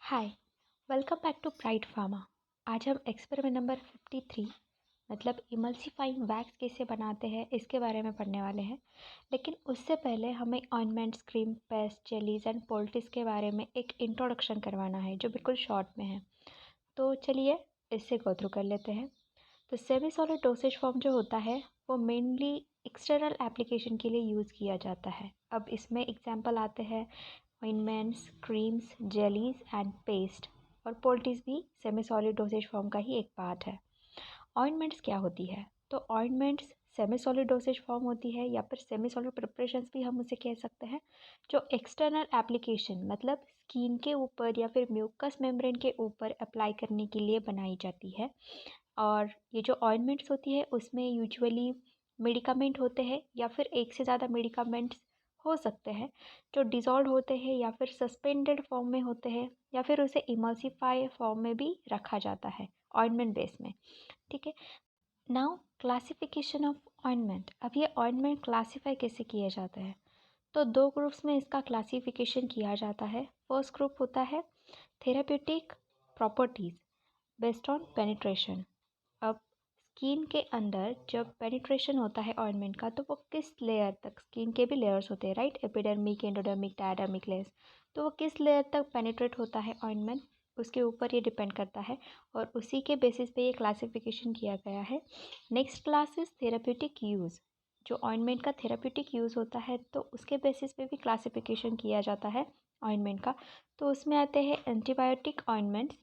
Hi, welcome back to Bright Pharma. आज हम experiment number 53 मतलब इमल्सिफाइंग वैक्स कैसे बनाते हैं इसके बारे में पढ़ने वाले हैं। लेकिन उससे पहले हमें ointments, cream, paste, jellies and poultice के बारे में एक इंट्रोडक्शन करवाना है जो बिल्कुल शॉर्ट में है। तो चलिए इससे गो थ्रू कर लेते हैं। तो सेमी सॉलिड डोसेज फॉर्म जो होता है वो मेनली एक्सटर्नल एप्लीकेशन के लिए यूज़ किया जाता है। अब इसमें एग्जाम्पल आते हैं ointments, creams, jellies and paste, और पोल्टिस भी सेमी सॉलिड डोसेज फॉर्म का ही एक पार्ट है। ऑइंटमेंट्स क्या होती है? तो ointments semi solid dosage form होती है या फिर सेमी सॉलिड प्रिपरेशंस भी हम उसे कह सकते हैं, जो एक्सटर्नल एप्लीकेशन मतलब स्किन के ऊपर या फिर म्यूकस मेम्ब्रेन के ऊपर अप्लाई करने के लिए बनाई जाती है। और ये जो ऑइंटमेंट्स होती है उसमें यूजुअली मेडिकामेंट होते हैं या फिर एक से ज़्यादा मेडिकामेंट्स हो सकते हैं जो डिज़ोल्व होते हैं या फिर सस्पेंडेड फॉर्म में होते हैं या फिर उसे इमल्सिफाई फॉर्म में भी रखा जाता है ऑइंटमेंट बेस में। ठीक है, नाउ क्लासिफिकेशन ऑफ ऑइंटमेंट। अब ये ऑइंटमेंट क्लासीफाई कैसे किए जाते हैं? तो दो ग्रुप्स में इसका क्लासिफिकेशन किया जाता है। फर्स्ट ग्रुप होता है therapeutic properties based on penetration. अब स्किन के अंदर जब पेनिट्रेशन होता है ऑइंटमेंट का, तो वो किस लेयर तक, स्किन के भी लेयर्स होते हैं राइट, एपिडर्मिक, एंडोडर्मिक, डायडर्मिक लेयर्स, तो वो किस लेयर तक पेनिट्रेट होता है ऑइंटमेंट, उसके ऊपर ये डिपेंड करता है और उसी के बेसिस पे ये क्लासिफिकेशन किया गया है। Next class is therapeutic use. जो ऑइंटमेंट का थेराप्यूटिक यूज़ होता है तो उसके बेसिस पे भी क्लासिफिकेशन किया जाता है ऑइंटमेंट का। तो उसमें आते हैं एंटीबायोटिक ऑइंटमेंट्स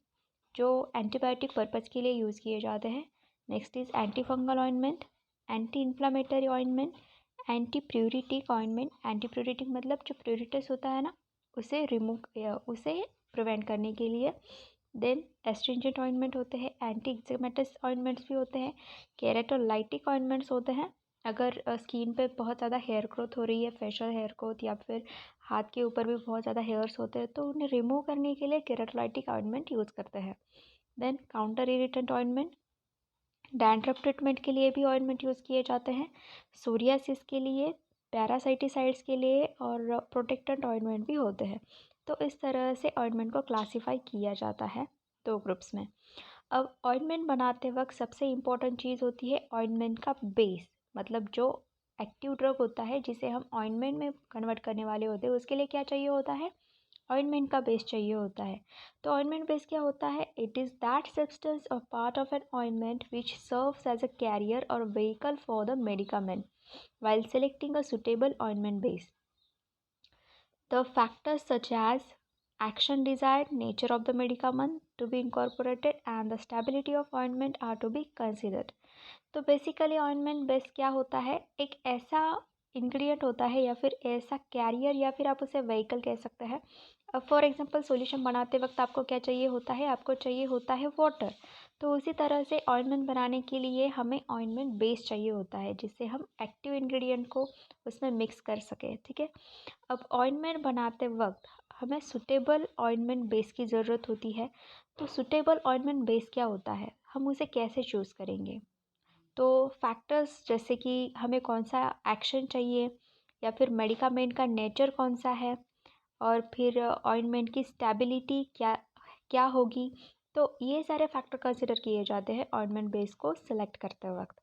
जो एंटीबायोटिक पर्पज़ के लिए यूज़ किए जाते हैं। Next is anti fungal ointment, anti inflammatory ointment, anti pruritic ointment. Anti pruritic मतलब जो प्यूरिटस होता है ना, उसे प्रिवेंट करने के लिए। देन एस्ट्रिंजेंट ऑइंटमेंट होते हैं, एंटी एक्जेमेटस ऑइंटमेंट्स भी होते हैं, केराटोलाइटिक ऑइंटमेंट्स होते हैं। अगर स्किन पे बहुत ज़्यादा हेयर ग्रोथ हो रही है, फेशियल हेयर ग्रोथ, या फिर हाथ के ऊपर भी बहुत ज़्यादा हेयर्स होते हैं, तो उन्हें रिमूव करने के लिए केराटोलाइटिक ऑइंटमेंट यूज़ करते हैं। Then counter irritant ointment, dandruff treatment के लिए भी ऑइंटमेंट यूज़ किए जाते हैं, सोरियासिस के लिए, पैरासाइटिसाइड्स के लिए, और प्रोटेक्टेंट ऑइंटमेंट भी होते हैं। तो इस तरह से ऑइंटमेंट को क्लासीफाई किया जाता है दो ग्रुप्स में। अब ऑइंटमेंट बनाते वक्त सबसे इम्पॉर्टेंट चीज़ होती है ऑइंटमेंट का बेस, मतलब जो एक्टिव ड्रग होता है जिसे हम ऑइंटमेंट में कन्वर्ट करने वाले होते हैं, उसके लिए क्या चाहिए होता है? ऑइंटमेंट का बेस चाहिए होता है। तो ऑइंटमेंट बेस क्या होता है? इट इज़ दैट सब्सटेंस और part of an ointment which serves as a carrier और vehicle for the medicament while selecting a suitable ointment base. The factors such as action desired, nature of the medicament to be incorporated, and the stability of ointment are to be considered. तो basically ointment base क्या होता है? एक ऐसा ingredient होता है या फिर ऐसा कैरियर या फिर आप उसे व्हीकल कह सकते हैं। अब फॉर एग्जांपल सॉल्यूशन बनाते वक्त आपको क्या चाहिए होता है? आपको चाहिए होता है वाटर। तो उसी तरह से ऑइंटमेंट बनाने के लिए हमें ऑइंटमेंट बेस चाहिए होता है जिससे हम एक्टिव इंग्रेडिएंट को उसमें मिक्स कर सकें। ठीक है, अब ऑइंटमेंट बनाते वक्त हमें सुटेबल ऑइंटमेंट बेस की ज़रूरत होती है। तो सुटेबल ऑइंटमेंट बेस क्या होता है, हम उसे कैसे चूज़ करेंगे? तो फैक्टर्स जैसे कि हमें कौन सा एक्शन चाहिए, या फिर मेडिकामेंट का नेचर कौन सा है, और फिर ऑइंटमेंट की स्टेबिलिटी क्या क्या होगी, तो ये सारे फैक्टर कंसिडर किए जाते हैं ऑइंटमेंट बेस को सिलेक्ट करते वक्त।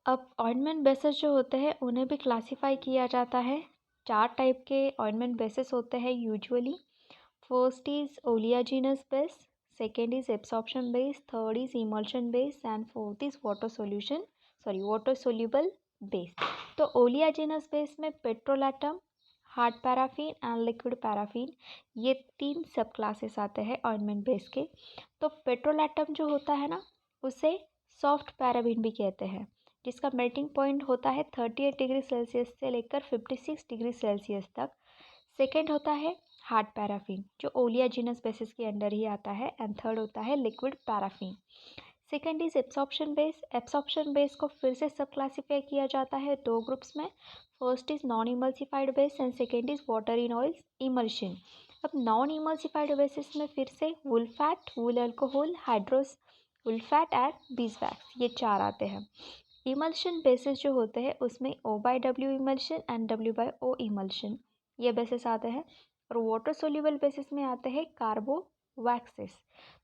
अब ऑइंटमेंट बेसेस जो होते हैं उन्हें भी क्लासीफाई किया जाता है। 4 टाइप के ऑइंटमेंट बेसेस होते हैं usually. First is oleaginous base, second is absorption base, third is emulsion base, and fourth is water soluble base. तो ओलियाजिनस बेस में petrolatum, hard paraffin and liquid paraffin, ये 3 सब क्लासेस आते हैं ointment base के। तो पेट्रोलैटम जो होता है ना, उसे सॉफ्ट पैराफिन भी कहते हैं, जिसका मेल्टिंग पॉइंट होता है 38 डिग्री सेल्सियस से लेकर 56 डिग्री सेल्सियस तक। सेकेंड होता है हार्ड पैराफिन जो ओलियाजिनस बेसिस के अंडर ही आता है, एंड थर्ड होता है liquid paraffin. Second is absorption base. Absorption base को फिर से सब क्लासीफाई किया जाता है दो ग्रुप्स में। First is non emulsified base and second is water in oil emulsion. अब नॉन इमल्सिफाइड बेसिस में फिर से wool fat, wool alcohol, hydrous wool fat and beeswax, ये 4 आते हैं। इमल्शन बेसिस जो होते हैं उसमें O/W emulsion and W/O emulsion, ये बेसिस आते हैं। और वाटर सोल्यूबल बेसिस में आते हैं कार्बो वैक्सेस।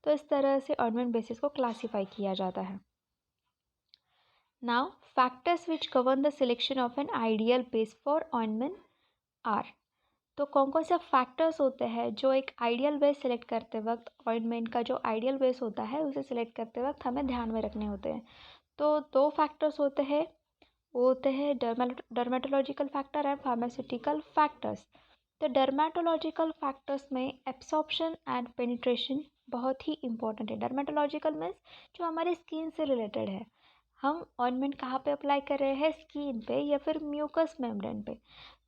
तो इस तरह से ऑइंटमेंट बेसिस को क्लासीफाई किया जाता है। Now factors which govern the selection of an ideal base for ointment are. तो कौन से फैक्टर्स होते हैं जो एक आइडियल बेस सेलेक्ट करते वक्त, ऑइंटमेंट का जो आइडियल बेस होता है उसे सेलेक्ट करते वक्त हमें ध्यान में रखने होते हैं। तो दो फैक्टर्स होते हैं, वो होते हैं dermatological factor and pharmaceutical factors. तो डर्मेटोलॉजिकल फैक्टर्स में एब्सॉर्प्शन एंड पेनिट्रेशन बहुत ही इंपॉर्टेंट है। डर्मेटोलॉजिकल मीन्स जो हमारे स्किन से रिलेटेड है। हम ऑइंटमेंट कहाँ पे अप्लाई कर रहे हैं, स्किन पे या फिर म्यूकस मेम्ब्रेन पे।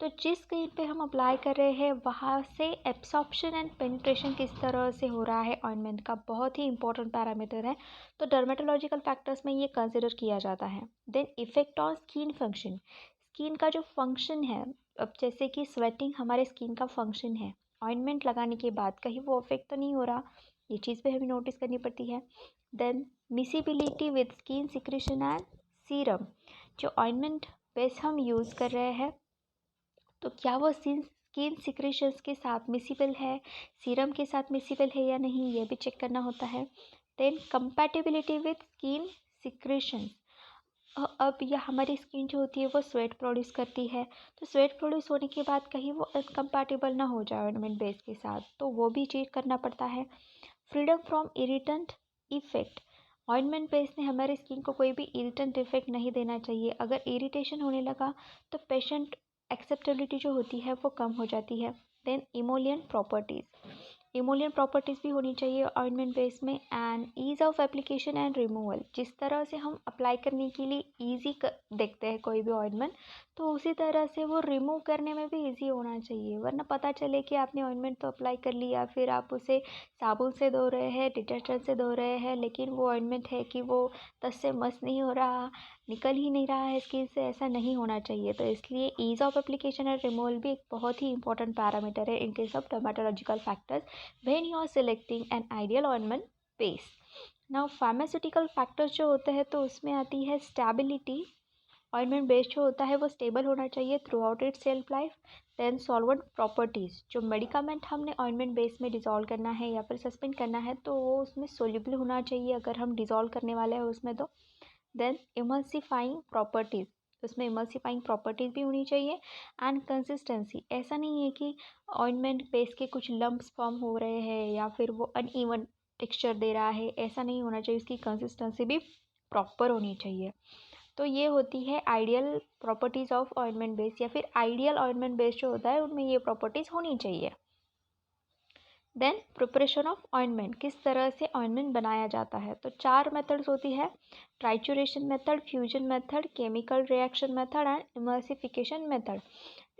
तो जिस स्किन पे हम अप्लाई कर रहे हैं वहाँ से एब्सॉर्प्शन एंड पेनिट्रेशन किस तरह से हो रहा है ऑइंटमेंट का, बहुत ही इंपॉर्टेंट पैरामीटर है। तो डर्मेटोलॉजिकल फैक्टर्स में ये कंसिडर किया जाता है। Then effect on skin function, skin का जो फंक्शन है, अब जैसे कि स्वेटिंग हमारे स्किन का फंक्शन है, ऑइंटमेंट लगाने के बाद कहीं वो अफेक्ट तो नहीं हो रहा, ये चीज़ पे हमें नोटिस करनी पड़ती है। Then miscibility with skin secretion and serum, जो ऑइंटमेंट बेस हम यूज़ कर रहे हैं तो क्या वो स्किन सिक्रेशंस के साथ मिसिबल है, सीरम के साथ मिसिबल है या नहीं, ये भी चेक करना होता है। Then compatibility with skin secretion, अब यह हमारी स्किन जो होती है वो स्वेट प्रोड्यूस करती है, तो स्वेट प्रोड्यूस होने के बाद कहीं वो इनकम्पैटिबल ना हो जाए ऑइंटमेंट बेस के साथ, तो वो भी चेक करना पड़ता है। Freedom from irritant effect, ointment base ने हमारी स्किन को कोई भी इरिटेंट इफेक्ट नहीं देना चाहिए। अगर इरिटेशन होने लगा तो पेशेंट एक्सेप्टेबिलिटी जो होती है वो कम हो जाती है। Then emollient properties, emollient properties भी होनी चाहिए ऑइंटमेंट बेस में। And ease of application and removal, जिस तरह से हम अप्लाई करने के लिए ईजी देखते हैं कोई भी ऑइंटमेंट, तो उसी तरह से वो रिमूव करने में भी ईजी होना चाहिए। वरना पता चले कि आपने ऑइंटमेंट तो अप्लाई कर लिया, फिर आप उसे साबुन से धो रहे हैं, डिटर्जेंट से धो रहे हैं, लेकिन वो ऑइंटमेंट है कि वो टच से मस नहीं हो रहा, निकल ही नहीं रहा है स्किन से, ऐसा नहीं होना चाहिए। तो इसलिए ease of application and removal भी एक बहुत ही इंपॉर्टेंट पैरामीटर है in case of dermatological factors when you are selecting an ideal ointment base. Now pharmaceutical factors जो होते हैं तो उसमें आती है stability, ऑइंटमेंट बेस जो होता है वो स्टेबल होना चाहिए throughout its shelf life. Then solvent properties, जो मेडिकामेंट हमने ऑइंटमेंट बेस में डिज़ोल्व करना है या फिर सस्पेंड करना है तो वो उसमें सोल्यूबल होना चाहिए अगर हम डिज़ोल्व करने वाले हैं उसमें तो। देन इमल्सिफाइंग प्रॉपर्टीज़, उसमें इमल्सिफाइंग प्रॉपर्टीज़ भी होनी चाहिए। एंड कंसिस्टेंसी, ऐसा नहीं है कि ऑइंटमेंट बेस के कुछ लम्प्स फॉर्म हो रहे हैं या फिर वो अनइवन टेक्सचर दे रहा है, ऐसा नहीं होना चाहिए। उसकी कंसिस्टेंसी भी प्रॉपर होनी चाहिए। तो ये होती है ideal properties of ointment base, या फिर आइडियल ऑइंटमेंट बेस जो होता है उनमें ये प्रॉपर्टीज़ होनी चाहिए। देन प्रिपरेशन ऑफ ऑइंटमेंट, किस तरह से ऑइंटमेंट बनाया जाता है, तो 4 मेथड्स होती है, trituration method, fusion method, chemical reaction method and emulsification method.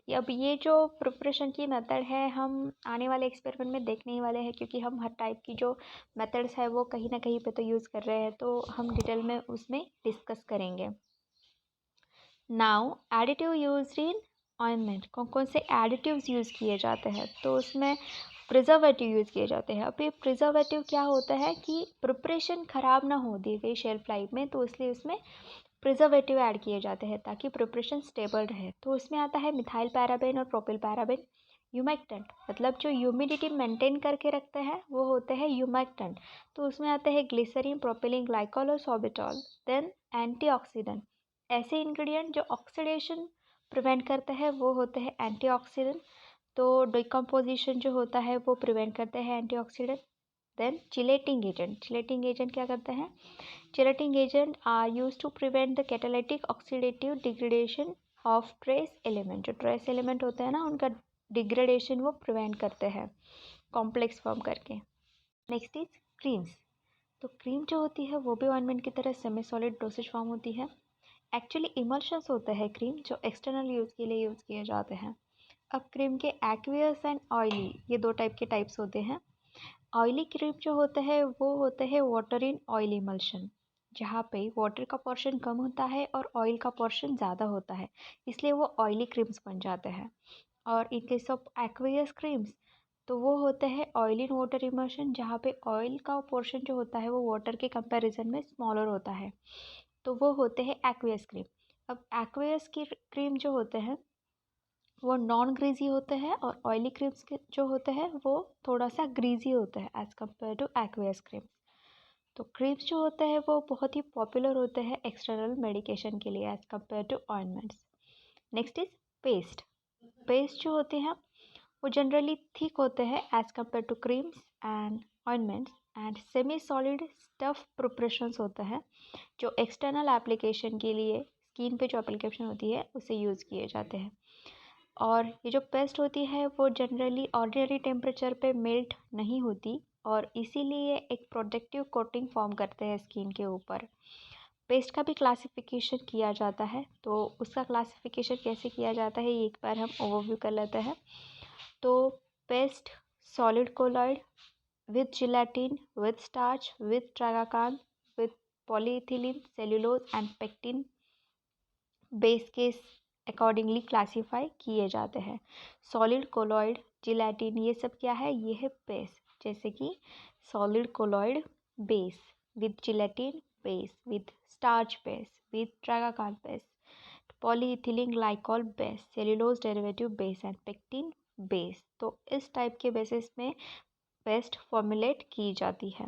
अब ये जो प्रिपरेशन की मेथड है हम आने वाले एक्सपेरिमेंट में देखने ही वाले हैं, क्योंकि हम हर टाइप की जो मेथड्स है वो कहीं ना कहीं पे तो यूज़ कर रहे हैं, तो हम डिटेल में उसमें डिस्कस करेंगे। Now additive use in ointment, कौन कौन से एडिटिव्स यूज़ किए जाते हैं, तो उसमें प्रिजर्वेटिव यूज़ किए जाते हैं। अब ये प्रिजर्वेटिव क्या होता है कि प्रिपरेशन ख़राब ना हो दी गई शेल्फ लाइफ में, तो इसलिए उसमें प्रिजर्वेटिव ऐड किए जाते हैं ताकि प्रिपरेशन स्टेबल रहे। तो उसमें आता है मिथाइल पैराबेन और प्रोपिल पैराबेन। ह्यूमेक्टेंट, मतलब जो ह्यूमिडिटी मेंटेन करके रखते हैं वो होते हैं ह्यूमेक्टेंट, तो उसमें आते हैं ग्लिसरीन, प्रोपिलीन ग्लाइकॉल और सोबिटॉल। देन एंटीऑक्सीडेंट, ऐसे इंग्रेडिएंट जो ऑक्सीडेशन प्रिवेंट करते हैं वो होते हैं एंटीऑक्सीडेंट, तो डिकम्पोजिशन जो होता है वो प्रिवेंट करते हैं antioxidant. Then chelating agent, chelating agent क्या करते हैं, chelating agent are used to prevent the catalytic oxidative degradation of trace element, जो ट्रेस एलिमेंट होते हैं ना उनका डिग्रेडेशन वो प्रिवेंट करते हैं कॉम्प्लेक्स फॉर्म करके। नेक्स्ट इज क्रीम्स, तो क्रीम जो होती है वो भी ऑइंटमेंट की तरह सेमी सॉलिड डोसेज फॉर्म होती है। एक्चुअली इमल्शंस होते हैं क्रीम जो एक्सटर्नल यूज़ के लिए यूज़ किए जाते हैं। अब क्रीम के एक्वियस एंड ऑयली, ये दो टाइप के टाइप्स होते हैं। ऑयली क्रीम जो होते हैं वो होते हैं वाटर इन ऑयल इमल्शन, जहाँ पे वाटर का पोर्शन कम होता है और ऑयल का पोर्शन ज़्यादा होता है, इसलिए वो ऑयली क्रीम्स बन जाते हैं। और in case of aqueous creams तो वो होते हैं ऑयल इन वाटर इमल्शन, जहाँ पे ऑयल का पोर्शन जो होता है वो वाटर के कंपैरिजन में स्मॉलर होता है, तो वो होते हैं एक्वियस क्रीम। अब एक्वियस की क्रीम जो होते हैं वो नॉन ग्रीजी होते हैं और ऑयली क्रीम्स के जो होते हैं वो थोड़ा सा ग्रीजी होते हैं एज़ कम्पेयर टू एक्वेयस क्रीम्स। तो क्रीम्स जो होते हैं वो बहुत ही पॉपुलर होते हैं एक्सटर्नल मेडिकेशन के लिए as compare to ointments. Next is paste. Paste जो होते हैं वो जनरली थिक होते हैं as compare to creams and ointments and semi solid stuff preparations होते हैं जो एक्सटर्नल एप्लीकेशन के लिए स्किन पे जो एप्लीकेशन होती है उसे यूज़ किए जाते हैं। और ये जो पेस्ट होती है वो जनरली ऑर्डिनरी टेम्परेचर पे मेल्ट नहीं होती और इसीलिए एक प्रोटेक्टिव कोटिंग फॉर्म करते हैं स्किन के ऊपर। पेस्ट का भी क्लासिफिकेशन किया जाता है, तो उसका क्लासिफिकेशन कैसे किया जाता है ये एक बार हम ओवरव्यू कर लेते हैं। तो paste solid colloid with gelatin, with starch, with tragacan, with polyethylene, cellulose and pectin base के अकॉर्डिंगली क्लासीफाई किए जाते हैं। सॉलिड कोलॉइड, जिलेटिन ये सब क्या है, ये है बेस। जैसे कि solid colloid base with gelatin base with starch base with tragacanth base, polyethylene glycol base, cellulose derivative base and pectin base. तो इस टाइप के बेसिस में पेस्ट फॉर्मुलेट की जाती है।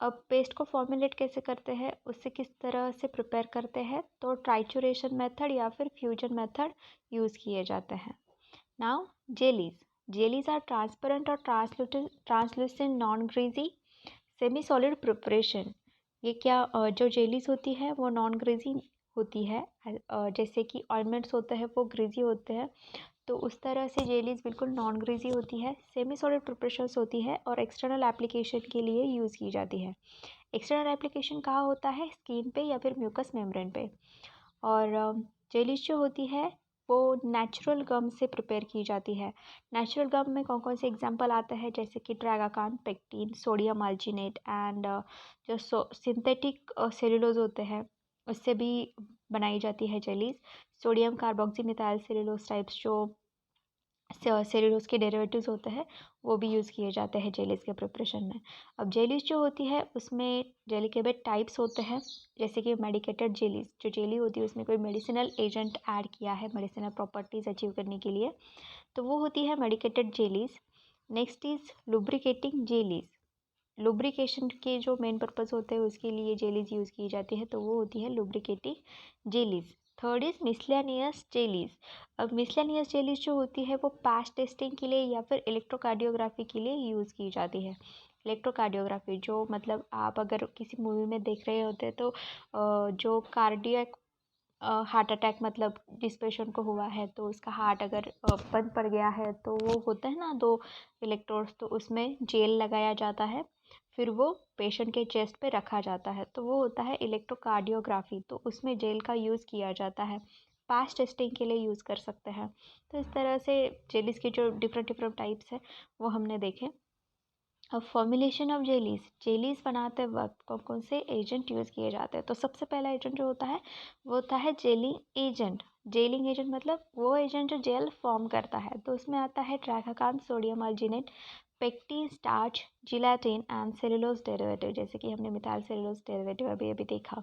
अब पेस्ट को फॉर्मुलेट कैसे करते हैं, उससे किस तरह से प्रिपेयर करते हैं, तो ट्राइचुरेशन मेथड या फिर फ्यूजन मेथड यूज़ किए जाते हैं। Now jellies. Jellies are transparent और translucent non greasy semi solid preparation. ये क्या जो जेलीज होती है वो नॉन ग्रीजी होती है, जैसे कि ऑइंटमेंट्स होते हैं वो ग्रीजी होते हैं, तो उस तरह से जेलीज बिल्कुल नॉन ग्रीजी होती है, सेमी सॉलिड प्रिपरेशंस होती है और एक्सटर्नल एप्लीकेशन के लिए यूज़ की जाती है। एक्सटर्नल एप्लीकेशन कहाँ होता है, स्किन पे या फिर म्यूकस मेम्ब्रेन पे। और जेलीज जो होती है वो नेचुरल गम से प्रिपेयर की जाती है। नेचुरल गम में कौन कौन से एग्जांपल आते हैं, जैसे कि ट्रैगाकान, पेक्टिन, सोडियम अल्जीनेट एंड जो सिंथेटिक सेलुलोज होते हैं उससे भी बनाई जाती है jellies. Sodium carboxymethyl cellulose types जो सेलुलोज के डेरिवेटिव्स होते हैं वो भी यूज़ किए जाते हैं जेलीज के प्रिपरेशन में। अब जेलीज जो होती है उसमें जेली के भी टाइप्स होते हैं, जैसे कि मेडिकेटेड जेलीज। जो जेली होती है उसमें कोई मेडिसिनल एजेंट ऐड किया है मेडिसिनल प्रॉपर्टीज़ अचीव करने के लिए, तो वो होती है medicated jellies. Next is lubricating jellies. Lubrication के जो मेन पर्पस होते हैं उसके लिए जेलीज यूज़ की जाती है, तो वो होती है lubricating jellies. Third is miscellaneous jellies. अब मिसलेनियस जेलीज जो होती है वो पैच टेस्टिंग के लिए या फिर इलेक्ट्रोकार्डियोग्राफी के लिए यूज़ की जाती है। इलेक्ट्रोकार्डियोग्राफी जो मतलब आप अगर किसी मूवी में देख रहे होते हैं तो जो कार्डियक हार्ट अटैक मतलब जिस पेशेंट को हुआ है तो उसका हार्ट अगर बंद पड़ गया है तो वो होते हैं ना दो इलेक्ट्रोड्स, तो उसमें जेल लगाया जाता है, फिर वो पेशेंट के चेस्ट पे रखा जाता है, तो वो होता है इलेक्ट्रोकार्डियोग्राफी, तो उसमें जेल का यूज़ किया जाता है। पैच टेस्टिंग के लिए यूज़ कर सकते हैं। तो इस तरह से जेलीज के जो डिफरेंट डिफरेंट टाइप्स हैं वो हमने देखे। अब फॉर्मुलेशन ऑफ जेलीज। जेलीज बनाते वक्त कौन कौन से एजेंट यूज़ किए जाते हैं, तो सबसे पहला एजेंट जो होता है वो होता है जेलिंग एजेंट। जेलिंग एजेंट मतलब वो एजेंट जो जेल फॉर्म करता है, तो उसमें आता है tragacanth, sodium alginate, pectin, starch, gelatin and cellulose derivative, जैसे कि हमने मिथाइल सेलुलोज डेरिवेटिव अभी अभी देखा।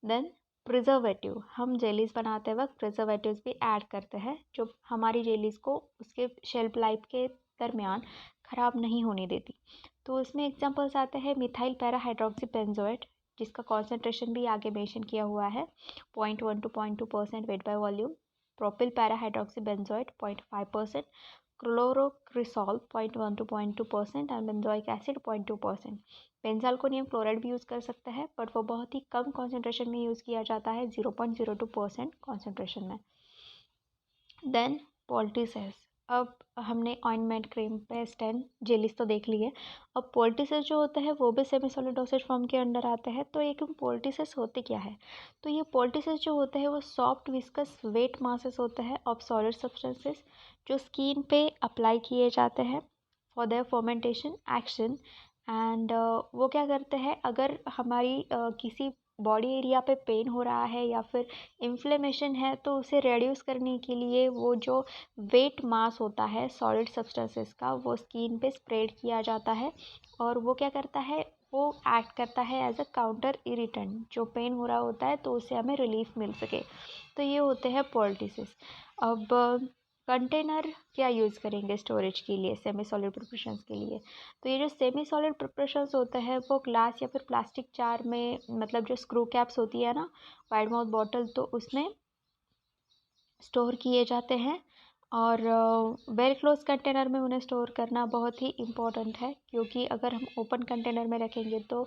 Then preservative. हम जेलीज बनाते वक्त प्रिजर्वेटिव्स भी ऐड करते हैं जो हमारी जेलीज को उसके शेल्फ लाइफ के दरमियान ख़राब नहीं होने देती। तो उसमें एग्जांपल्स आते हैं मिथाइल पैरा हाइड्रोक्सी बेंजोएट, जिसका कॉन्सेंट्रेशन भी आगे मेंशन किया हुआ है 0.1 to 0.2% weight by volume. Propyl para hydroxy benzoate 0.5%, क्लोरोक्रिसॉल 0.1 to 0.2% and benzoic acid 0.2%। Benzalkonium chloride भी यूज़ कर सकते हैं बट वो बहुत ही कम कॉन्सेंट्रेशन में यूज़ किया जाता है 0.02% कॉन्सेंट्रेशन में। देन पोल्टिसेस। अब हमने ointment, cream, paste and jellies तो देख लिए। अब पोल्टिसेस जो होते हैं वो भी सेमी सॉलिड डोसेज फॉर्म के अंडर आते हैं। तो एक पोल्टिसेस होते क्या है, तो ये पोल्टिसेस जो होते हैं वो सॉफ्ट विस्कस वेट मासेस होते हैं ऑफ सॉलिड सब्सटेंसेस जो स्किन पे अप्लाई किए जाते हैं for their fermentation action. And वो क्या करते हैं, अगर हमारी किसी बॉडी एरिया पे पेन हो रहा है या फिर इन्फ्लेमेशन है तो उसे रिड्यूस करने के लिए वो जो वेट मास होता है सॉलिड सब्सटेंसेस का वो स्किन पे स्प्रेड किया जाता है और वो क्या करता है, वो एक्ट करता है एज अ काउंटर इरिटेंट। जो पेन हो रहा होता है तो उससे हमें रिलीफ मिल सके, तो ये होते हैं पोल्टिसेस। अब कंटेनर क्या यूज़ करेंगे स्टोरेज के लिए, सेमी सॉलिड प्रिपरेशंस के लिए। तो ये जो सेमी सॉलिड प्रिपरेशंस होते हैं वो ग्लास या फिर प्लास्टिक जार में, मतलब जो स्क्रू कैप्स होती है ना, वाइड माउथ बॉटल, तो उसमें स्टोर किए जाते हैं। और वेल क्लोज कंटेनर में उन्हें स्टोर करना बहुत ही इम्पोर्टेंट है, क्योंकि अगर हम ओपन कंटेनर में रखेंगे तो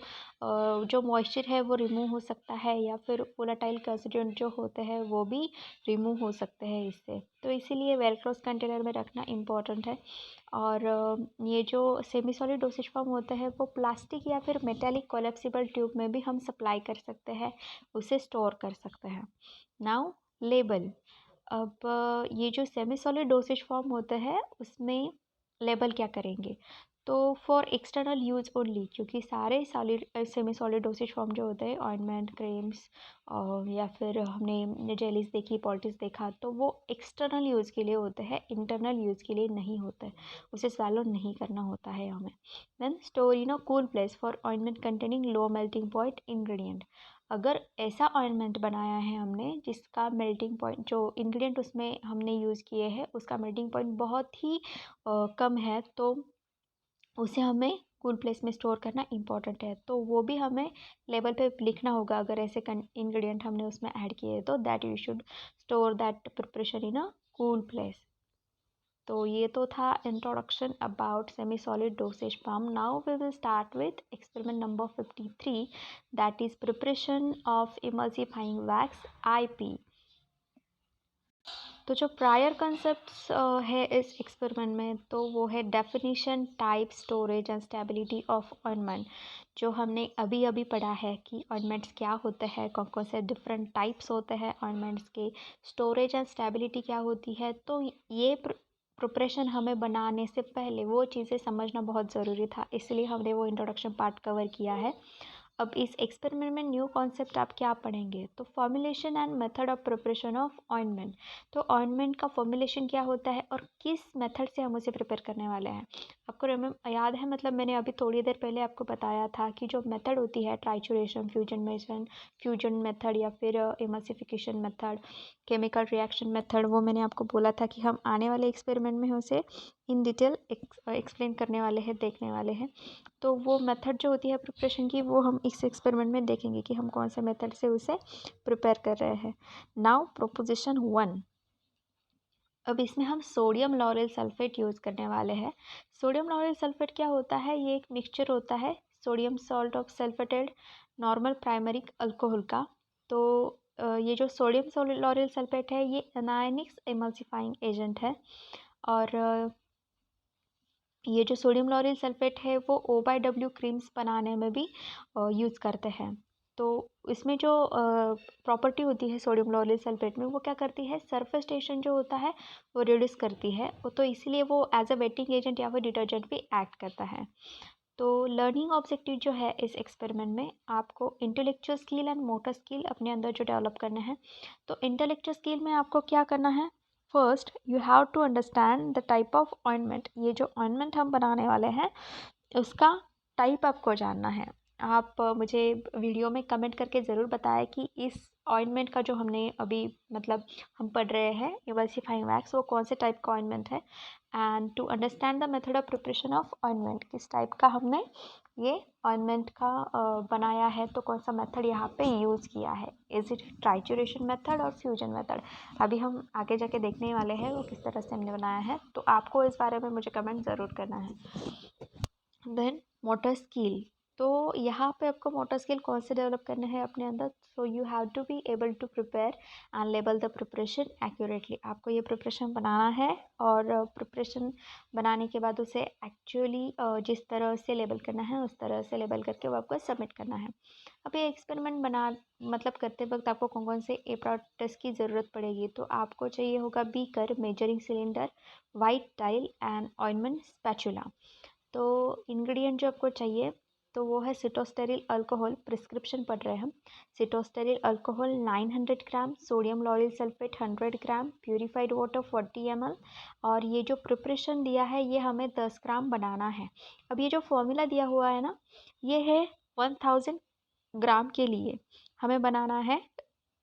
जो मॉइस्चर है वो रिमूव हो सकता है, या फिर वोलेटाइल कंस्टिट्यूएंट जो होते हैं वो भी रिमूव हो सकते हैं इससे। तो इसीलिए वेल क्लोज कंटेनर में रखना इम्पोर्टेंट है। और ये जो सेमी सॉलिड डोसेज फॉर्म होते हैं वो प्लास्टिक या फिर मेटेलिक कोलेप्सिबल ट्यूब में भी हम सप्लाई कर सकते हैं, उसे स्टोर कर सकते हैं। Now label. अब ये जो सेमी सॉलिड डोसेज फॉर्म होते हैं उसमें लेबल क्या करेंगे, तो फॉर एक्सटर्नल यूज़ ओनली, क्योंकि सारे solid semi solid dosage form जो होते हैं, ऑइंटमेंट, क्रीम्स या फिर हमने जेलीज देखी, पॉल्टिस देखा, तो वो एक्सटर्नल यूज़ के लिए होते हैं, इंटरनल यूज़ के लिए नहीं होते हैं, उसे स्वैलो नहीं करना होता है हमें। Then store in a cool place for ointment containing low melting point ingredient. अगर ऐसा ऑइंटमेंट बनाया है हमने जिसका मेल्टिंग पॉइंट, जो इंग्रेडिएंट उसमें हमने यूज़ किए हैं उसका मेल्टिंग पॉइंट बहुत ही कम है, तो उसे हमें कूल प्लेस में स्टोर करना इम्पॉर्टेंट है। तो वो भी हमें लेबल पे लिखना होगा, अगर ऐसे इंग्रेडिएंट हमने उसमें ऐड किए तो that you should store that preparation in a cool place. तो ये तो था introduction about semi solid dosage form. Now we will start with experiment number 53, that is preparation of emulsifying wax IP. तो जो prior concepts है इस experiment में, तो वो है definition, type, storage and stability of ointment. जो हमने अभी अभी पढ़ा है कि ऑइंटमेंट्स क्या होते हैं, कौन कौन से डिफरेंट टाइप्स होते हैं ऑइंटमेंट्स के, स्टोरेज एंड स्टेबिलिटी क्या होती है। तो ये प्रिपरेशन हमें बनाने से पहले वो चीज़ें समझना बहुत ज़रूरी था, इसलिए हमने वो इंट्रोडक्शन पार्ट कवर किया है। अब इस एक्सपेरिमेंट में न्यू कॉन्सेप्ट आप क्या पढ़ेंगे, तो formulation and method of preparation of ointment. तो ऑइंटमेंट का फॉर्मुलेशन क्या होता है और किस मेथड से हम उसे प्रिपेयर करने वाले हैं। आपको याद है, मतलब मैंने अभी थोड़ी देर पहले आपको बताया था कि जो मेथड होती है, ट्राइचुरेशन, फ्यूजन मेथड या फिर emulsification method, chemical reaction method, वो मैंने आपको बोला था कि हम आने वाले एक्सपेरिमेंट में उसे इन डिटेल एक्सप्लेन करने वाले हैं, देखने वाले हैं। तो वो मेथड जो होती है प्रिपरेशन की, वो हम इस एक्सपेरिमेंट में देखेंगे कि हम कौन से मेथड से उसे प्रिपेयर कर रहे हैं। Now proposition 1। अब इसमें हम सोडियम लॉरेल सल्फेट यूज़ करने वाले हैं। सोडियम लॉरेल सल्फेट क्या होता है, ये एक मिक्सचर होता है sodium salt of sulphated normal primary alcohol का। तो ये जो सोडियम लॉरेल सल्फेट है ये एनायनिक्स एमल्सिफाइंग एजेंट है। और ये जो सोडियम लॉरेल सल्फेट है वो O/W क्रीम्स बनाने में भी यूज़ करते हैं। तो इसमें जो प्रॉपर्टी होती है सोडियम लॉरेल सल्फेट में, वो क्या करती है, सरफेस टेंशन जो होता है वो रिड्यूस करती है, तो इसीलिए वो एज अ वेटिंग एजेंट या फिर डिटर्जेंट भी एक्ट करता है। तो लर्निंग ऑब्जेक्टिव जो है इस एक्सपेरिमेंट में, आपको intellectual skill and motor skill अपने अंदर जो डेवलप करने हैं। तो इंटेलेक्चुअल स्किल में आपको क्या करना है, first you have to understand the type of ointment. ये जो ऑइंटमेंट हम बनाने वाले हैं उसका टाइप आपको जानना है। आप मुझे वीडियो में कमेंट करके ज़रूर बताएं कि इस ऑइंटमेंट का जो हमने अभी, मतलब हम पढ़ रहे हैं इमल्सिफाइंग वैक्स, वो कौन से टाइप का ऑइंटमेंट है। And to understand the method of preparation of ointment, किस टाइप का हमने ये ऑइंटमेंट का बनाया है, तो कौन सा मेथड यहाँ पे यूज़ किया है, इज इट ट्राइचुरेशन मेथड और फ्यूजन मेथड। अभी हम आगे जाके देखने वाले हैं वो किस तरह से हमने बनाया है, तो आपको इस बारे में मुझे कमेंट ज़रूर करना है। Then motor skill. तो यहाँ पे आपको मोटर स्किल कौन से डेवलप करने हैं अपने अंदर, so you have to be able to prepare and label the preparation accurately. आपको ये प्रिपरेशन बनाना है और प्रिपरेशन बनाने के बाद उसे एक्चुअली जिस तरह से लेबल करना है उस तरह से लेबल करके वो आपको सबमिट करना है। अब ये एक्सपेरिमेंट मतलब करते वक्त आपको कौन कौन से एपराटस की ज़रूरत पड़ेगी, तो आपको चाहिए होगा beaker, measuring cylinder, white tile and ointment spatula. तो इंग्रेडिएंट जो आपको चाहिए तो वो है सिटोस्टेरिल अल्कोहल, प्रिस्क्रिप्शन पढ़ रहे हैं हम। सिटोस्टेरिल अल्कोहल 900 ग्राम, सोडियम लॉरेल सल्फेट 100 ग्राम, प्यूरिफाइड वाटर 40 ml। और ये जो प्रिपरेशन दिया है ये हमें 10 ग्राम बनाना है। अब ये जो फॉर्मूला दिया हुआ है ना, ये है 1000 ग्राम के लिए हमें बनाना है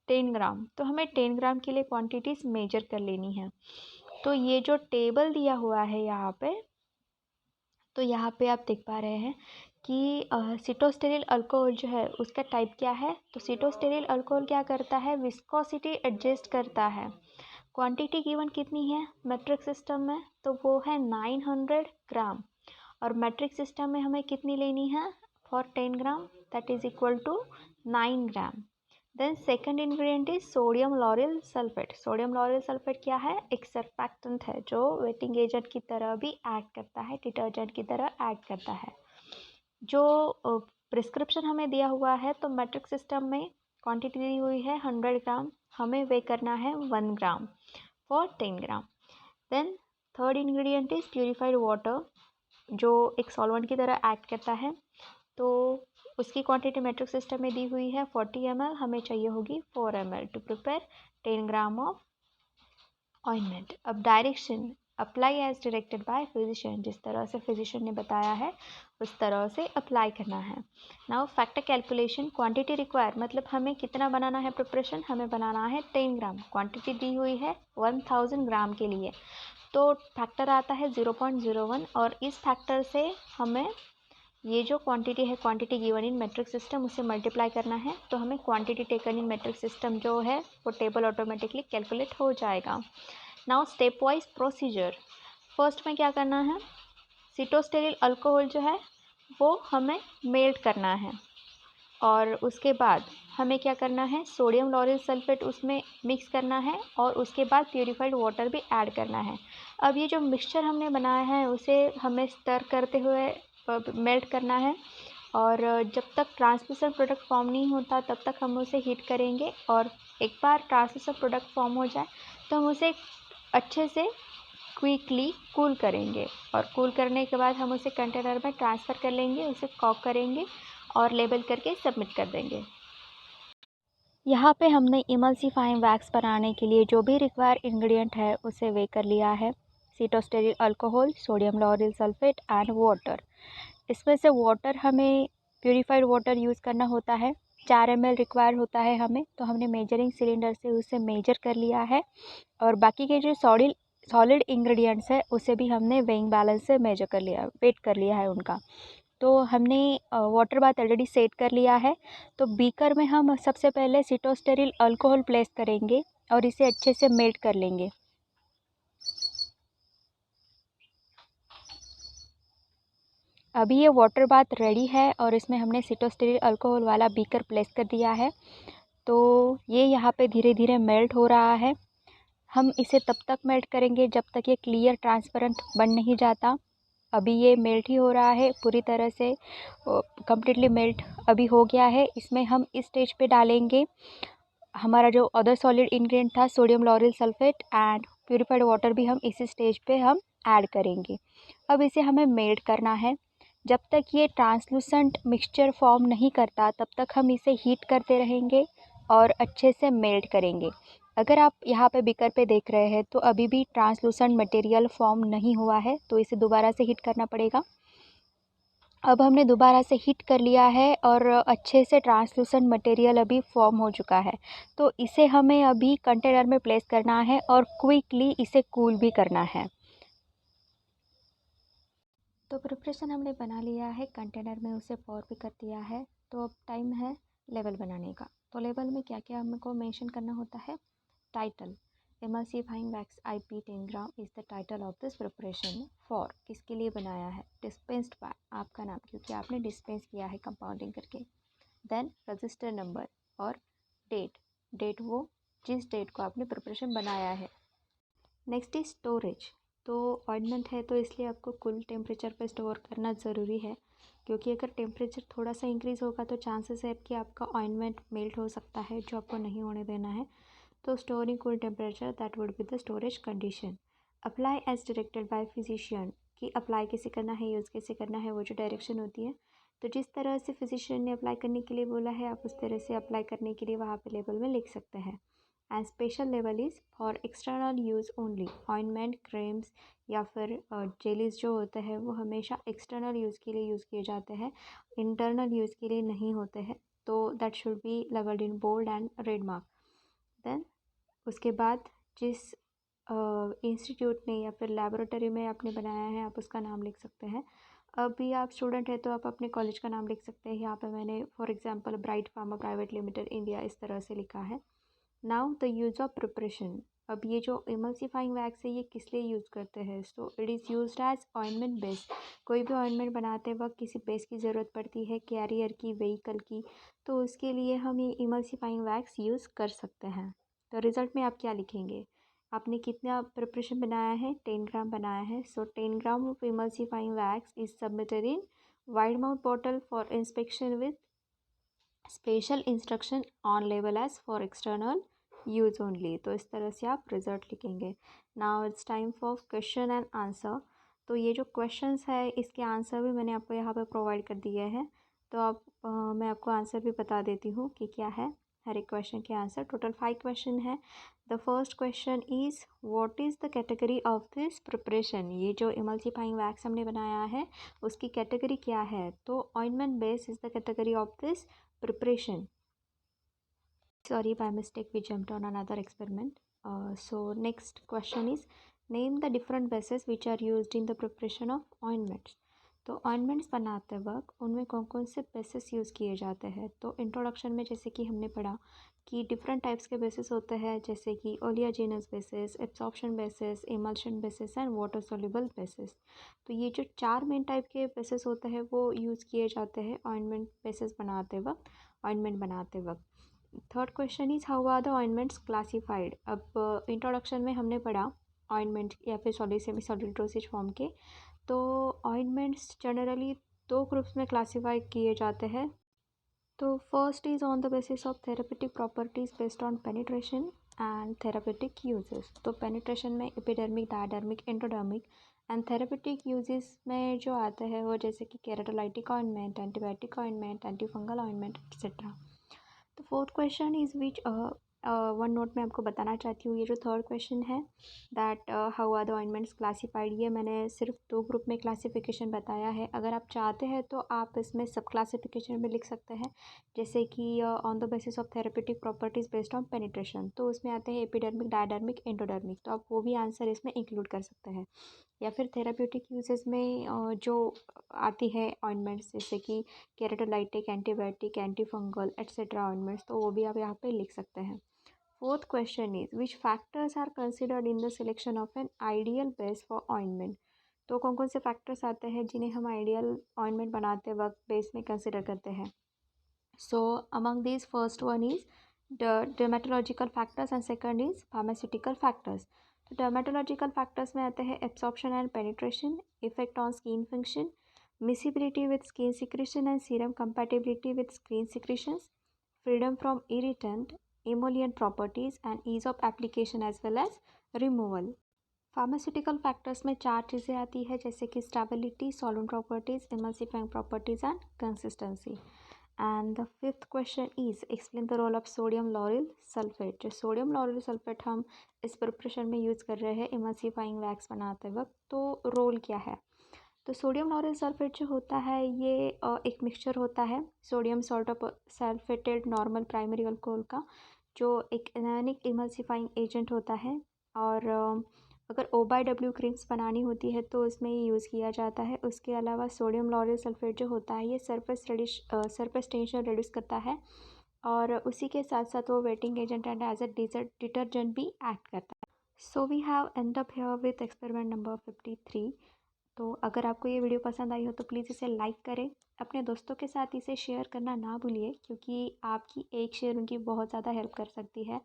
10 ग्राम, तो हमें 10 ग्राम के लिए क्वांटिटीज़ मेजर कर लेनी है। तो ये जो टेबल दिया हुआ है यहाँ पे, तो यहाँ पे आप देख पा रहे हैं कि सिटोस्टेरिल अल्कोहल जो है उसका टाइप क्या है। तो सिटोस्टेरिल अल्कोहल क्या करता है, विस्कोसिटी एडजस्ट करता है। क्वांटिटी गिवन कितनी है मेट्रिक सिस्टम में, तो वो है 900 ग्राम, और मेट्रिक सिस्टम में हमें कितनी लेनी है for 10 gram, that is equal to 9 gram. Then second ingredient is sodium lauryl sulphate. Sodium lauryl sulphate क्या है, एक सर्फैक्टेंट है जो वेटिंग एजेंट की तरह भी एक्ट करता है, डिटर्जेंट की तरह एक्ट करता है। जो प्रिस्क्रिप्शन हमें दिया हुआ है, तो मेट्रिक सिस्टम में क्वांटिटी दी हुई है 100 ग्राम, हमें वे करना है 1 gram for 10 gram. Then third ingredient is purified water, जो एक सॉल्वेंट की तरह एक्ट करता है। तो उसकी क्वांटिटी मेट्रिक सिस्टम में दी हुई है 40 ml, हमें चाहिए होगी 4 ml to prepare 10 gram of ointment. अब direction, apply as directed by physician, जिस तरह से फिजिशियन ने बताया है उस तरह से अप्लाई करना है। Now factor calculation, quantity require मतलब हमें कितना बनाना है प्रिपरेशन, हमें बनाना है 10 ग्राम, क्वांटिटी दी हुई है 1000 ग्राम के लिए, तो फैक्टर आता है 0.01, और इस फैक्टर से हमें ये जो क्वांटिटी है, quantity given in metric system, उसे मल्टीप्लाई करना है। तो हमें quantity taken in metric system जो है वो टेबल ऑटोमेटिकली कैलकुलेट हो जाएगा। Now stepwise procedure, first में क्या करना है, सिटोस्टेरिल अल्कोहल जो है वो हमें मेल्ट करना है, और उसके बाद हमें क्या करना है, सोडियम लॉरेल सल्फेट उसमें मिक्स करना है, और उसके बाद प्यूरिफाइड वाटर भी ऐड करना है। अब ये जो मिक्सचर हमने बनाया है उसे हमें स्टर करते हुए मेल्ट करना है, और जब तक ट्रांसलूसेंट प्रोडक्ट फॉर्म नहीं होता तब तक हम उसे हीट करेंगे, और एक बार ट्रांसलूसेंट प्रोडक्ट फॉर्म हो जाए तो हम उसे अच्छे से क्विकली कूल करेंगे, और कूल करने के बाद हम उसे कंटेनर में ट्रांसफ़र कर लेंगे, उसे कॉक करेंगे और लेबल करके सबमिट कर देंगे। यहाँ पे हमने इमल्सिफाइंग वैक्स बनाने के लिए जो भी रिक्वायर इंग्रेडिएंट है उसे वे कर लिया है, cetostearyl alcohol, sodium lauryl sulphate and water. इसमें से वाटर हमें प्यूरिफाइड वाटर यूज़ करना होता है, 4 ml रिक्वायर होता है हमें, तो हमने मेजरिंग सिलेंडर से उसे मेजर कर लिया है, और बाकी के जो सॉलिड इंग्रेडिएंट्स है उसे भी हमने वेइंग बैलेंस से मेजर कर लिया, वेट कर लिया है उनका। तो हमने वाटर बाथ ऑलरेडी सेट कर लिया है, तो बीकर में हम सबसे पहले सिटोस्टेरिल अल्कोहल प्लेस करेंगे और इसे अच्छे से मेल्ट कर लेंगे। अभी ये वाटर बाथ रेडी है और इसमें हमने सिटोस्टेरिल अल्कोहल वाला बीकर प्लेस कर दिया है, तो ये यहाँ पे धीरे धीरे मेल्ट हो रहा है। हम इसे तब तक मेल्ट करेंगे जब तक ये क्लियर ट्रांसपेरेंट बन नहीं जाता। अभी ये मेल्ट ही हो रहा है, पूरी तरह से कम्प्लीटली मेल्ट अभी हो गया है। इसमें हम इस स्टेज पे डालेंगे हमारा जो अदर सॉलिड इंग्रेडिएंट था, sodium lauryl sulphate and purified water भी हम इसी स्टेज पे हम ऐड करेंगे। अब इसे हमें मेल्ट करना है, जब तक ये ट्रांसलूसेंट मिक्सचर फॉर्म नहीं करता तब तक हम इसे हीट करते रहेंगे और अच्छे से मेल्ट करेंगे। अगर आप यहाँ पे बीकर पे देख रहे हैं तो अभी भी ट्रांसलूसेंट मटेरियल फॉर्म नहीं हुआ है, तो इसे दोबारा से हीट करना पड़ेगा। अब हमने दोबारा से हीट कर लिया है और अच्छे से ट्रांसलूसेंट मटेरियल अभी फॉर्म हो चुका है, तो इसे हमें अभी कंटेनर में प्लेस करना है और क्विकली इसे कूल भी करना है। तो प्रिपरेशन हमने बना लिया है, कंटेनर में उसे पॉर भी कर दिया है, तो अब टाइम है लेबल बनाने का। तो लेबल में क्या क्या हमको मेंशन करना होता है, title, emulsifying wax IP 10 gram is the title of this preparation. For, किसके लिए बनाया है, डिस्पेंस्ड बाय, आपका नाम क्योंकि आपने डिस्पेंस किया है कंपाउंडिंग करके। देन रजिस्टर नंबर और डेट, डेट वो जिस डेट को आपने प्रिपरेशन बनाया है। नेक्स्ट इज स्टोरेज, तो ऑइंटमेंट है तो इसलिए आपको कूल टेम्परेचर पर स्टोर करना ज़रूरी है, क्योंकि अगर टेम्परेचर थोड़ा सा इंक्रीज़ होगा तो चांसेस है कि आपका ऑइंटमेंट मेल्ट हो सकता है, जो आपको नहीं होने देना है। तो storing cool temperature, that would be the storage condition. Apply as directed by physician, कि अप्लाई कैसे करना है, यूज़ कैसे करना है, वो जो डायरेक्शन होती है, तो जिस तरह से फिजिशियन ने अप्लाई करने के लिए बोला है आप उस तरह से अप्लाई करने के लिए वहाँ पे लेबल में लिख सकते हैं। And special level is for external use only, ointment, creams या फिर जेलीज जो होते हैं वो हमेशा एक्सटर्नल यूज़ के लिए यूज़ किए जाते हैं, इंटरनल यूज़ के लिए नहीं होते हैं, तो that should be labelled in bold and red mark. देन उसके बाद जिस इंस्टीट्यूट ने या फिर लेबोरेटरी में आपने बनाया है, आप उसका नाम लिख सकते हैं। अभी आप स्टूडेंट हैं तो आप अपने कॉलेज का नाम लिख सकते हैं। यहाँ पे मैंने for example bright pharma private limited India इस तरह से लिखा है। Now the use of preparation. अब ये जो इमल्सिफाइंग वैक्स है ये किस लिए यूज़ करते हैं? So it is used as ointment base. कोई भी ऑइंटमेंट बनाते वक्त किसी बेस की ज़रूरत पड़ती है, कैरियर की, व्हीकल की, तो उसके लिए हम ये इमल्सिफाइंग वैक्स यूज़ कर सकते हैं। तो रिज़ल्ट में आप क्या लिखेंगे? आपने कितना प्रिपरेशन बनाया है? 10 ग्राम बनाया है। So 10 gram of emulsifying wax is submitted in wide mouth bottle for inspection with special instruction on label as for external use only. तो इस तरह से आप रिजल्ट लिखेंगे। Now it's time for question and answer. तो ये जो questions है इसके आंसर भी मैंने आपको यहाँ पे प्रोवाइड कर दिए हैं। तो आप मैं आपको आंसर भी बता देती हूँ कि क्या है हर एक क्वेश्चन के आंसर। टोटल 5 क्वेश्चन है। The first question is what is the category of this preparation. ये जो इमल्सिफाइंग वैक्स हमने बनाया है उसकी कैटेगरी क्या है? तो ointment base is the category of this preparation. Sorry, by mistake we jumped on another experiment. So next question is name the different bases which are used in the preparation of ointments. तो ointments बनाते वक्त उनमें कौन कौन से basis use किए जाते हैं? तो इंट्रोडक्शन में जैसे कि हमने पढ़ा कि डिफरेंट टाइप्स के बेसिस होते हैं, जैसे कि oleaginous basis, absorption basis, emulsion basis and water soluble basis. तो ये जो 4 मेन टाइप के बेसिस होते हैं वो यूज़ किए जाते हैं ऑइंटमेंट बेसिस बनाते वक्त, ऑइंटमेंट बनाते वक्त। Third question is how are the ointments classified. अब इंट्रोडक्शन में हमने पढ़ा ऑइंटमेंट या फिर solid semi solid dosage form के। तो ऑइंटमेंट्स जनरली 2 ग्रुप्स में क्लासीफाई किए जाते हैं। तो first is on the basis of therapeutic properties based on penetration and therapeutic uses. तो पेनिट्रेशन में epidermic, diadermic, endodermic and therapeutic uses में जो आता है वो जैसे कि keratolytic ointment, antibiotic ointment, antifungal ointment etcetera. तो fourth question is which one note में आपको बताना चाहती हूँ। ये जो थर्ड क्वेश्चन है that how are the ointments classified, ये मैंने सिर्फ 2 ग्रुप में क्लासिफिकेशन बताया है। अगर आप चाहते हैं तो आप इसमें सब क्लासिफिकेशन में लिख सकते हैं, जैसे कि on the basis of therapeutic properties based on penetration, तो उसमें आते हैं एपिडर्मिक, डायडर्मिक, एंडोडर्मिक। तो आप वो भी आंसर इसमें इंक्लूड कर सकते हैं। या फिर थेराप्यूटिक यूजेस में जो आती है ऑइंटमेंट्स जैसे कि keratolytic, antibiotic, antifungal etcetera ointments, तो वो भी आप यहाँ पे लिख सकते हैं। Fourth question is which factors are considered in the selection of an ideal base for ointment. तो कौन कौन से फैक्टर्स आते हैं जिन्हें हम आइडियल ऑइंटमेंट बनाते वक्त बेस में कंसिडर करते हैं? सो among this first one is dermatological factors and second is pharmaceutical factors. तो डर्मेटोलॉजिकल फैक्टर्स में आते हैं absorption and penetration, effect on skin function, miscibility with skin secretion and serum compatibility with skin secretions, freedom from irritant, emollient properties and ease of application as well as removal. Pharmaceutical factors में 4 चीज़ें आती है, जैसे कि stability, solvent properties, emulsifying properties and consistency. And the fifth question is explain the role of sodium lauryl sulphate. जो sodium lauryl sulphate हम इस preparation में यूज़ कर रहे हैं इमल्सिफाइंग वैक्स बनाते वक्त, तो रोल क्या है? तो सोडियम लॉरेल सल्फेट जो होता है ये एक मिक्सचर होता है sodium salt of sulphated normal primary alcohol का, जो एक एनायनिक इमल्सिफाइंग एजेंट होता है। और अगर O/W क्रीम्स बनानी होती है तो उसमें ये यूज़ किया जाता है। उसके अलावा सोडियम लॉरेल सल्फेट जो होता है ये सरफेस टेंशन रिड्यूस करता है, और उसी के साथ साथ वो wetting agent and as a detergent भी एक्ट करता है। So we have end up here with experiment number 53। तो अगर आपको ये वीडियो पसंद आई हो तो प्लीज़ इसे लाइक करें, अपने दोस्तों के साथ इसे शेयर करना ना भूलिए, क्योंकि आपकी एक शेयर उनकी बहुत ज़्यादा हेल्प कर सकती है।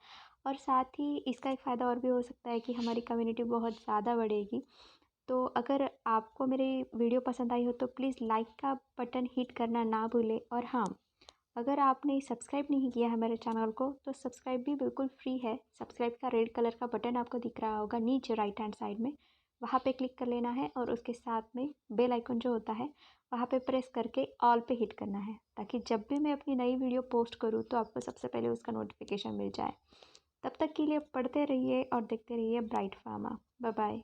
और साथ ही इसका एक फ़ायदा और भी हो सकता है कि हमारी कम्युनिटी बहुत ज़्यादा बढ़ेगी। तो अगर आपको मेरी वीडियो पसंद आई हो तो प्लीज़ लाइक का बटन हिट करना ना भूलें। और हाँ, अगर आपने सब्सक्राइब नहीं किया है मेरे चैनल को तो सब्सक्राइब भी बिल्कुल फ्री है। सब्सक्राइब का रेड कलर का बटन आपको दिख रहा होगा नीचे राइट हैंड साइड में, वहाँ पे क्लिक कर लेना है और उसके साथ में बेल आइकन जो होता है वहाँ पे प्रेस करके ऑल पे हिट करना है, ताकि जब भी मैं अपनी नई वीडियो पोस्ट करूँ तो आपको सबसे पहले उसका नोटिफिकेशन मिल जाए। तब तक के लिए पढ़ते रहिए और देखते रहिए ब्राइट फार्मा। Bye bye.